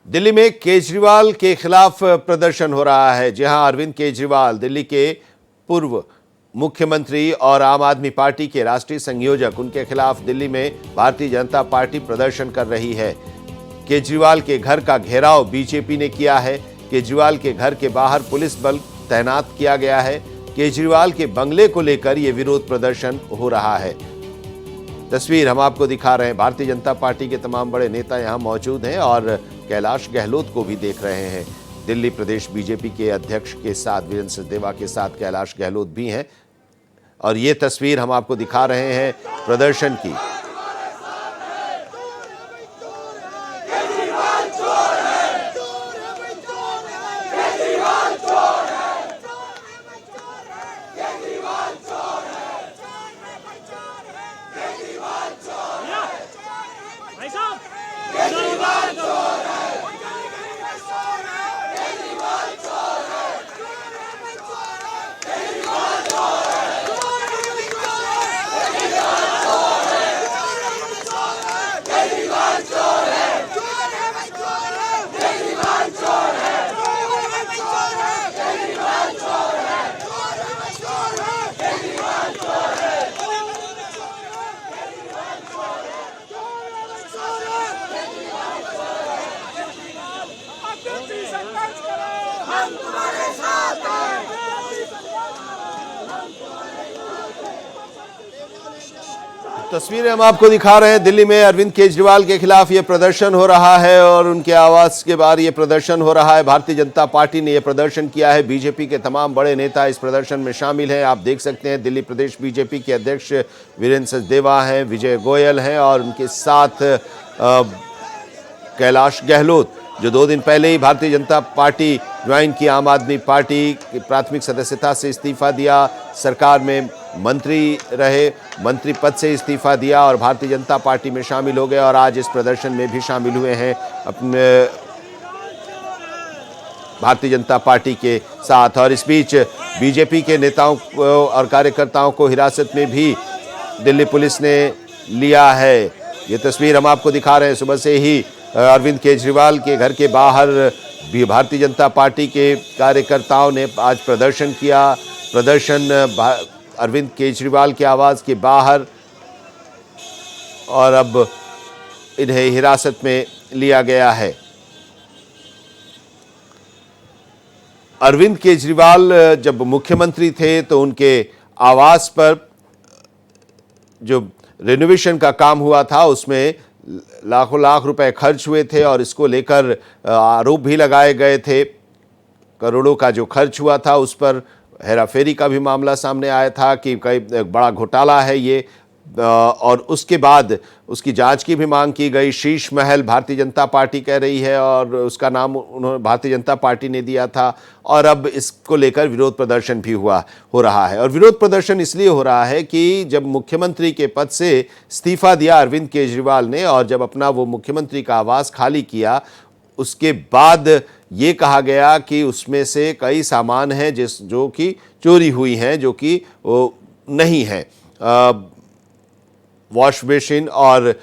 दिल्ली में केजरीवाल के खिलाफ प्रदर्शन हो रहा है। जी हां, अरविंद केजरीवाल दिल्ली के पूर्व मुख्यमंत्री और आम आदमी पार्टी के राष्ट्रीय संयोजक, उनके खिलाफ दिल्ली में भारतीय जनता पार्टी प्रदर्शन कर रही है। केजरीवाल के घर का घेराव बीजेपी ने किया है। केजरीवाल के घर के बाहर पुलिस बल तैनात किया गया है। केजरीवाल के बंगले को लेकर यह विरोध प्रदर्शन हो रहा है। तस्वीर हम आपको दिखा रहे हैं। भारतीय जनता पार्टी के तमाम बड़े नेता यहां मौजूद हैं और कैलाश गहलोत को भी देख रहे हैं। दिल्ली प्रदेश बीजेपी के अध्यक्ष के साथ, वीरेंद्र सचदेवा के साथ कैलाश गहलोत भी हैं और ये तस्वीर हम आपको दिखा रहे हैं प्रदर्शन की। तस्वीरें हम आपको दिखा रहे हैं। दिल्ली में अरविंद केजरीवाल के खिलाफ ये प्रदर्शन हो रहा है और उनके आवास के बाहर ये प्रदर्शन हो रहा है। भारतीय जनता पार्टी ने ये प्रदर्शन किया है। बीजेपी के तमाम बड़े नेता इस प्रदर्शन में शामिल हैं। आप देख सकते हैं दिल्ली प्रदेश बीजेपी के अध्यक्ष वीरेंद्र सचदेवा हैं, विजय गोयल हैं और उनके साथ कैलाश गहलोत, जो 2 दिन पहले ही भारतीय जनता पार्टी ज्वाइन की, आम आदमी पार्टी की प्राथमिक सदस्यता से इस्तीफा दिया, सरकार में मंत्री रहे, मंत्री पद से इस्तीफा दिया और भारतीय जनता पार्टी में शामिल हो गए और आज इस प्रदर्शन में भी शामिल हुए हैं अपने भारतीय जनता पार्टी के साथ। और इस बीच बीजेपी के नेताओं और कार्यकर्ताओं को हिरासत में भी दिल्ली पुलिस ने लिया है। ये तस्वीर हम आपको दिखा रहे हैं। सुबह से ही अरविंद केजरीवाल के घर के बाहर भी भारतीय जनता पार्टी के कार्यकर्ताओं ने आज प्रदर्शन किया। प्रदर्शन अरविंद केजरीवाल के आवास के बाहर और अब इन्हें हिरासत में लिया गया है। अरविंद केजरीवाल जब मुख्यमंत्री थे तो उनके आवास पर जो रेनोवेशन का काम हुआ था उसमें लाखों लाख रुपए खर्च हुए थे और इसको लेकर आरोप भी लगाए गए थे। करोड़ों का जो खर्च हुआ था उस पर हेराफेरी का भी मामला सामने आया था कि कई बड़ा घोटाला है ये, और उसके बाद उसकी जांच की भी मांग की गई। शीश महल भारतीय जनता पार्टी कह रही है और उसका नाम उन्होंने भारतीय जनता पार्टी ने दिया था और अब इसको लेकर विरोध प्रदर्शन भी हो रहा है। और विरोध प्रदर्शन इसलिए हो रहा है कि जब मुख्यमंत्री के पद से इस्तीफा दिया अरविंद केजरीवाल ने और जब अपना वो मुख्यमंत्री का आवास खाली किया, उसके बाद ये कहा गया कि उसमें से कई सामान हैं जो कि चोरी हुई हैं, जो कि नहीं है। वॉश बेसिन और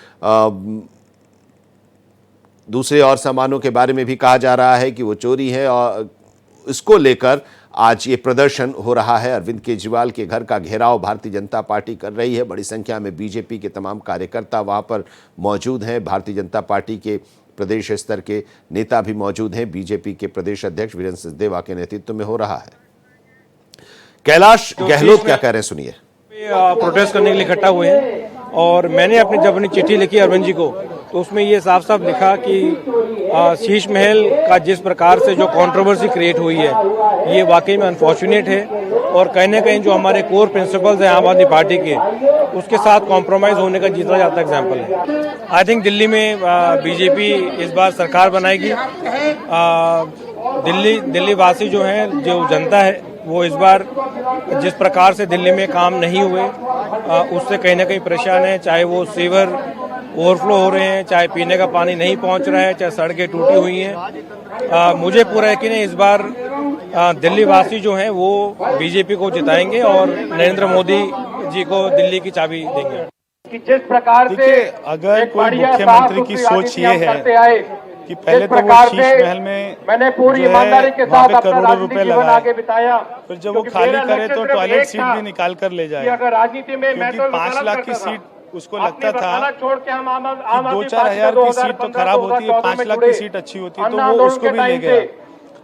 दूसरे और सामानों के बारे में भी कहा जा रहा है कि वो चोरी है और इसको लेकर आज ये प्रदर्शन हो रहा है। अरविंद केजरीवाल के घर का घेराव भारतीय जनता पार्टी कर रही है। बड़ी संख्या में बीजेपी के तमाम कार्यकर्ता वहां पर मौजूद हैं। भारतीय जनता पार्टी के प्रदेश स्तर के नेता भी मौजूद हैं। बीजेपी के प्रदेश अध्यक्ष वीरेंद्र सचदेवा के नेतृत्व में हो रहा है। कैलाश गहलोत क्या कह रहे हैं, सुनिए। प्रोटेस्ट करने के लिए इकट्ठा हुए हैं और मैंने जब अपनी चिट्ठी लिखी अरविंद जी को तो उसमें ये साफ साफ लिखा कि शीश महल का जिस प्रकार से जो कंट्रोवर्सी क्रिएट हुई है ये वाकई में अनफॉर्चुनेट है और कहीं ना कहीं जो हमारे कोर प्रिंसिपल्स हैं आम आदमी पार्टी के, उसके साथ कॉम्प्रोमाइज होने का जितना जाता एग्जाम्पल है। आई थिंक दिल्ली में बीजेपी इस बार सरकार बनाएगी। दिल्ली वासी जो हैं, जो जनता है, वो इस बार जिस प्रकार से दिल्ली में काम नहीं हुए उससे कहीं ना कहीं परेशान है। चाहे वो सीवर ओवरफ्लो हो रहे हैं, चाहे पीने का पानी नहीं पहुंच रहा है, चाहे सड़कें टूटी हुई हैं। मुझे पूरा यकीन है इस बार दिल्ली वासी जो हैं वो बीजेपी को जिताएंगे और नरेंद्र मोदी जी को दिल्ली की चाबी देंगे। कि जिस प्रकार से अगर कोई मुख्यमंत्री की सोच ये है कि पहले तो वो शीश महल में मैंने पूरी जो है ईमानदारी के वहाँ साथ पे अपना करोड़ों राजनीतिक रुपए जीवन लगाए, आगे बिताया। फिर जब वो खाली करे तो टॉयलेट सीट भी निकाल कर ले जाए, अगर राजनीति में मैं क्योंकि तो 5 लाख की सीट उसको लगता था छोड़ के हम कि 2-4 हजार की सीट तो खराब होती है, 5 लाख की सीट अच्छी होती है, तो वो उसको भी ले गया।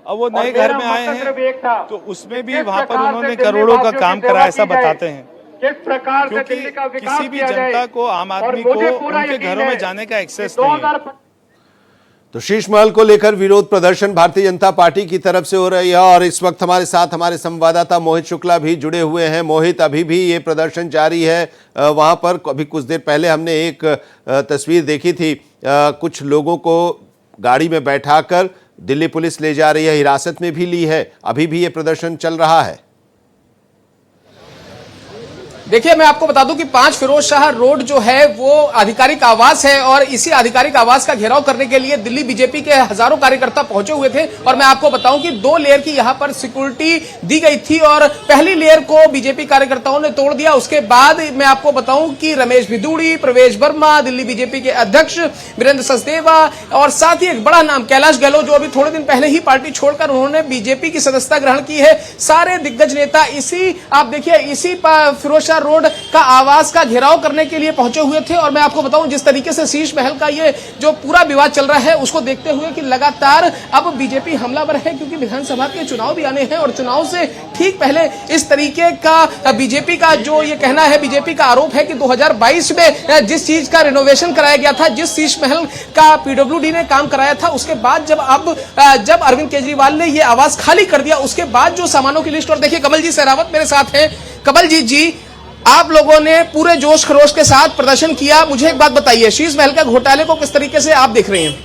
अब वो नए घर में आए हैं तो उसमें भी वहाँ पर उन्होंने करोड़ों का काम करा, ऐसा बताते हैं। किस प्रकार से क्योंकि दिल्ली का विकास किसी भी किया जाए जनता को, आम आदमी को उनके घरों में जाने का एक्सेस नहीं है। तो शीश महल को लेकर विरोध प्रदर्शन भारतीय जनता पार्टी की तरफ से हो रही है और इस वक्त हमारे साथ हमारे संवाददाता मोहित शुक्ला भी जुड़े हुए हैं। मोहित, अभी भी ये प्रदर्शन जारी है वहां पर? अभी कुछ देर पहले हमने एक तस्वीर देखी थी, कुछ लोगों को गाड़ी में बैठाकर दिल्ली पुलिस ले जा रही है, हिरासत में भी ली है। अभी भी ये प्रदर्शन चल रहा है? देखिए, मैं आपको बता दूं कि 5 फिरोज शाह रोड जो है वो आधिकारिक आवास है और इसी आधिकारिक आवास का घेराव करने के लिए दिल्ली बीजेपी के हजारों कार्यकर्ता पहुंचे हुए थे। और मैं आपको बताऊं कि 2 लेयर की यहां पर सिक्योरिटी दी गई थी और पहली लेयर को बीजेपी कार्यकर्ताओं ने तोड़ दिया। उसके बाद मैं आपको बताऊं कि रमेश भिदुड़ी, प्रवेश वर्मा, दिल्ली बीजेपी के अध्यक्ष वीरेंद्र सचदेवा और साथ ही एक बड़ा नाम कैलाश गहलोत, जो अभी थोड़े दिन पहले ही पार्टी छोड़कर उन्होंने बीजेपी की सदस्यता ग्रहण की है, सारे दिग्गज नेता इसी आप देखिए इसी फिरोज रोड का आवास का घेराव करने के लिए पहुंचे हुए थे। और मैं आपको बताऊं, जिस तरीके से शीश महल का ये जो पूरा विवाद चल रहा है उसको देखते हुए कि लगातार अब बीजेपी हमलावर है, क्योंकि विधानसभा के चुनाव भी आने हैं और चुनाव से ठीक पहले इस तरीके का बीजेपी का जो ये कहना है, बीजेपी का आरोप है कि 2022 में जिस चीज का रिनोवेशन कराया गया था, जिस शीश महल का पीडब्ल्यूडी ने काम कराया था, उसके बाद जब अरविंद केजरीवाल ने ये आवास खाली कर दिया, उसके बाद जो सामानों की लिस्ट। और देखिए कमल जी सहरावत मेरे साथ हैं। कमल जी, आप लोगों ने पूरे जोश खरोश के साथ प्रदर्शन किया। मुझे एक बात बताइए, शीश महल का घोटाले को किस तरीके से आप देख रहे हैं?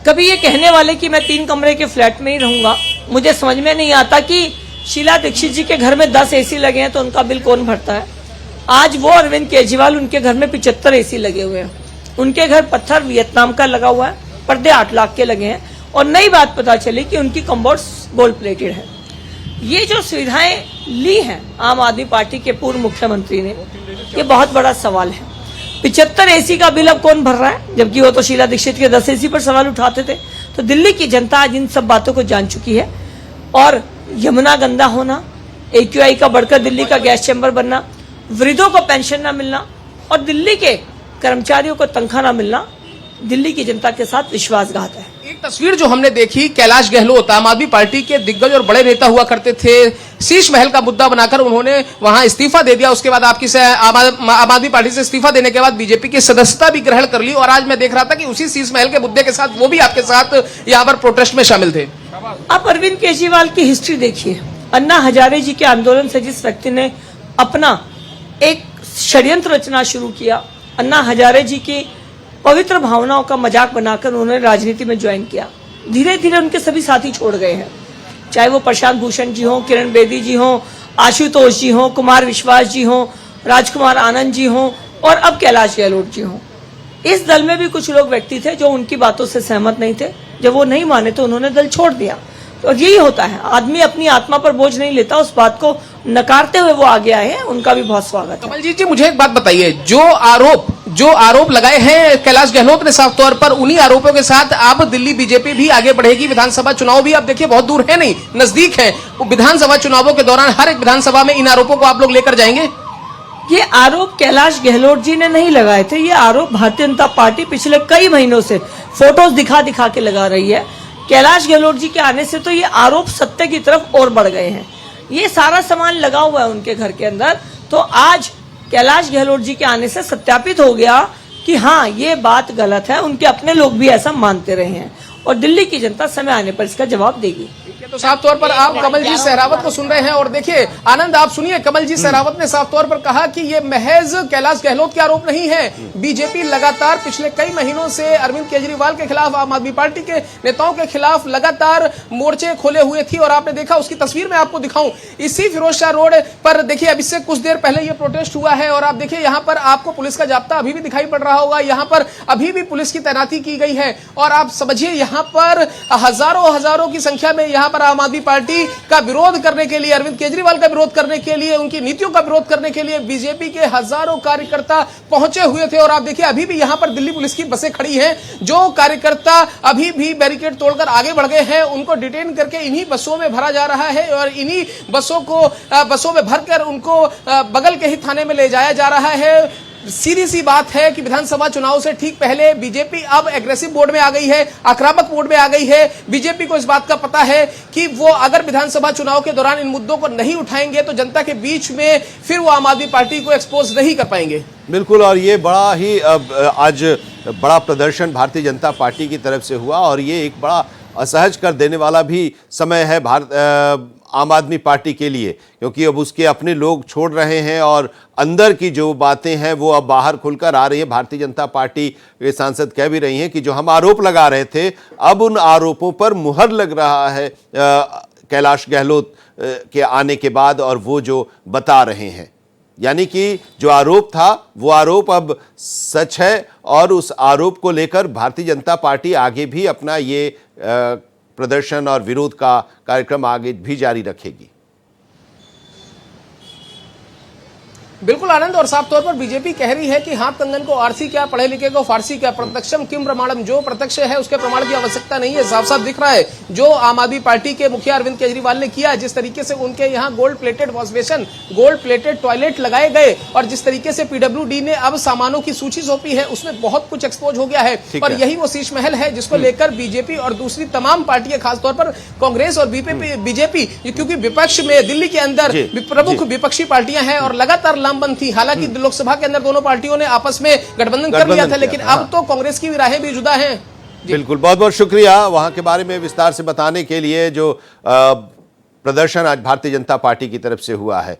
कभी ये कहने वाले कि मैं 3 कमरे के फ्लैट में ही रहूंगा, मुझे समझ में नहीं आता कि शीला दीक्षित जी के घर में 10 एसी लगे हैं तो उनका बिल कौन भरता है। आज वो अरविंद केजरीवाल, उनके घर में 75 एसी लगे हुए हैं, उनके घर पत्थर वियतनाम का लगा हुआ है, पर्दे 8 लाख के लगे हैं और नई बात पता चली कि उनकी कम्बोर्ड्स गोल्ड प्लेटेड है। ये जो सुविधाएं ली हैं आम आदमी पार्टी के पूर्व मुख्यमंत्री ने, ये बहुत बड़ा सवाल है। 75 एसी का बिल अब कौन भर रहा है, जबकि वो तो शीला दीक्षित के 10 एसी पर सवाल उठाते थे। तो दिल्ली की जनता आज इन सब बातों को जान चुकी है। और यमुना गंदा होना, AQI का बढ़कर दिल्ली का गैस चैम्बर बनना, वृद्धों को पेंशन न मिलना और दिल्ली के कर्मचारियों को तनख्वाह न मिलना दिल्ली की जनता के साथ विश्वासघात है। एक तस्वीर जो हमने देखी, कैलाश गहलोत आम आदमी पार्टी के दिग्गज और बड़े नेता हुआ करते थे, शीश महल का मुद्दा बनाकर उन्होंने वहां इस्तीफा दे दिया। उसके बाद आम आदमी पार्टी से इस्तीफा देने के बाद बीजेपी की सदस्यता भी ग्रहण कर ली और आज मैं देख रहा था कि उसी शीश महल के मुद्दे के साथ वो भी आपके साथ यहाँ पर प्रोटेस्ट में शामिल थे। आप अरविंद केजरीवाल की हिस्ट्री देखिए। अन्ना हजारे जी के आंदोलन से जिस व्यक्ति ने अपना एक षड्यंत्र रचना शुरू किया, अन्ना हजारे जी की पवित्र भावनाओं का मजाक बनाकर उन्होंने राजनीति में ज्वाइन किया। धीरे धीरे उनके सभी साथी छोड़ गए हैं, चाहे वो प्रशांत भूषण जी हों, किरण बेदी जी हों, आशुतोष जी हों, कुमार विश्वास जी हों, राजकुमार आनंद जी हों और अब कैलाश गहलोत जी हों। इस दल में भी कुछ लोग व्यक्ति थे जो उनकी बातों से सहमत नहीं थे। जब वो नहीं माने तो उन्होंने दल छोड़ दिया। और यही होता है, आदमी अपनी आत्मा पर बोझ नहीं लेता, उस बात को नकारते हुए वो आगे आए हैं, उनका भी बहुत स्वागत है। कमल जी, मुझे एक बात बताइए, जो आरोप लगाए हैं कैलाश गहलोत ने साफ तौर पर, उन्हीं आरोपों के साथ अब दिल्ली बीजेपी भी आगे बढ़ेगी। विधानसभा चुनाव भी अब देखिए बहुत दूर है नहीं, नजदीक है। विधानसभा चुनावों के दौरान हर एक विधानसभा में इन आरोपों को आप लोग लेकर जाएंगे? ये आरोप कैलाश गहलोत जी ने नहीं लगाए थे, ये आरोप भारतीय जनता पार्टी पिछले कई महीनों से फोटोज दिखा दिखा के लगा रही है। कैलाश गहलोत जी के आने से तो ये आरोप सत्य की तरफ और बढ़ गए हैं। ये सारा सामान लगा हुआ है उनके घर के अंदर, तो आज कैलाश गहलोत जी के आने से सत्यापित हो गया कि हाँ, ये बात गलत है। उनके अपने लोग भी ऐसा मानते रहे हैं और दिल्ली की जनता समय आने पर इसका जवाब देगी। तो साफ तौर पर आप कमल जी सहरावत को सुन रहे हैं और देखिए आनंद, आप सुनिए, कमल जी सहरावत ने साफ तौर पर कहा कि ये महज कैलाश गहलोत के आरोप नहीं है। बीजेपी लगातार पिछले कई महीनों से अरविंद केजरीवाल के खिलाफ, आम आदमी पार्टी के नेताओं के खिलाफ लगातार मोर्चे खोले हुए थी। और आपने देखा, उसकी तस्वीर मैं आपको दिखाऊं, इसी फिरोज शाह रोड पर देखिए, अब इससे कुछ देर पहले ये प्रोटेस्ट हुआ है और आप देखिए यहाँ पर आपको पुलिस का जाब्ता अभी भी दिखाई पड़ रहा होगा। यहाँ पर अभी भी पुलिस की तैनाती की गई है और आप समझिए यहाँ पर हजारों की संख्या में यहाँ पर आम आदमी पार्टी का विरोध करने के लिए, अरविंद केजरीवाल का विरोध करने के लिए, उनकी नीतियों का विरोध करने के लिए बीजेपी के हजारों कार्यकर्ता पहुंचे हुए थे। और आप देखिए अभी भी यहां पर दिल्ली पुलिस की बसें खड़ी हैं, जो कार्यकर्ता अभी भी बैरिकेड तोड़कर आगे बढ़ गए हैं उनको डिटेन करके इन्हीं बसों में भरा जा रहा है और इन्हीं बसों में भरकर उनको बगल के ही थाने में ले जाया जा रहा है। सीधी सी बात है कि विधानसभा चुनाव से ठीक पहले बीजेपी अब एग्रेसिव मोड में आ गई है, आक्रामक मोड में आ गई है। बीजेपी को इस बात का पता है कि वो अगर विधानसभा चुनाव के दौरान इन मुद्दों को नहीं उठाएंगे तो जनता के बीच में फिर वो आम आदमी पार्टी को एक्सपोज नहीं कर पाएंगे। बिल्कुल, और ये बड़ा ही आज बड़ा प्रदर्शन भारतीय जनता पार्टी की तरफ से हुआ और ये एक बड़ा असहज कर देने वाला भी समय है आम आदमी पार्टी के लिए, क्योंकि अब उसके अपने लोग छोड़ रहे हैं और अंदर की जो बातें हैं वो अब बाहर खुलकर आ रही है। भारतीय जनता पार्टी के सांसद कह भी रही हैं कि जो हम आरोप लगा रहे थे अब उन आरोपों पर मुहर लग रहा है कैलाश गहलोत के आने के बाद, और वो जो बता रहे हैं, यानी कि जो आरोप था वो आरोप अब सच है और उस आरोप को लेकर भारतीय जनता पार्टी आगे भी अपना ये प्रदर्शन और विरोध का कार्यक्रम आगे भी जारी रखेगी। बिल्कुल आनंद, और साफ तौर पर बीजेपी कह रही है कि हाथ कंगन को आरसी क्या, पढ़े लिखे को फारसी क्या, प्रत्यक्षम किम प्रमाणम, जो प्रत्यक्ष है उसके प्रमाण की आवश्यकता नहीं है। साफ साफ दिख रहा है जो आम आदमी पार्टी के मुखिया अरविंद केजरीवाल ने किया, जिस तरीके से उनके यहाँ gold plated wash basin, gold plated toilet लगाए गए और जिस तरीके से पीडब्ल्यूडी ने अब सामानों की सूची सौंपी है उसमें बहुत कुछ एक्सपोज हो गया है। और यही वो शीश महल है जिसको लेकर बीजेपी और दूसरी तमाम पार्टियां, खासतौर पर कांग्रेस और बीजेपी, क्योंकि विपक्ष में दिल्ली के अंदर प्रमुख विपक्षी पार्टियां हैं और लगातार लामबंद थी। हालांकि लोकसभा के अंदर दोनों पार्टियों ने आपस में गठबंधन कर लिया था, लेकिन अब तो कांग्रेस की राहें भी जुदा हैं। बिल्कुल, बहुत बहुत शुक्रिया वहां के बारे में विस्तार से बताने के लिए। जो प्रदर्शन आज भारतीय जनता पार्टी की तरफ से हुआ है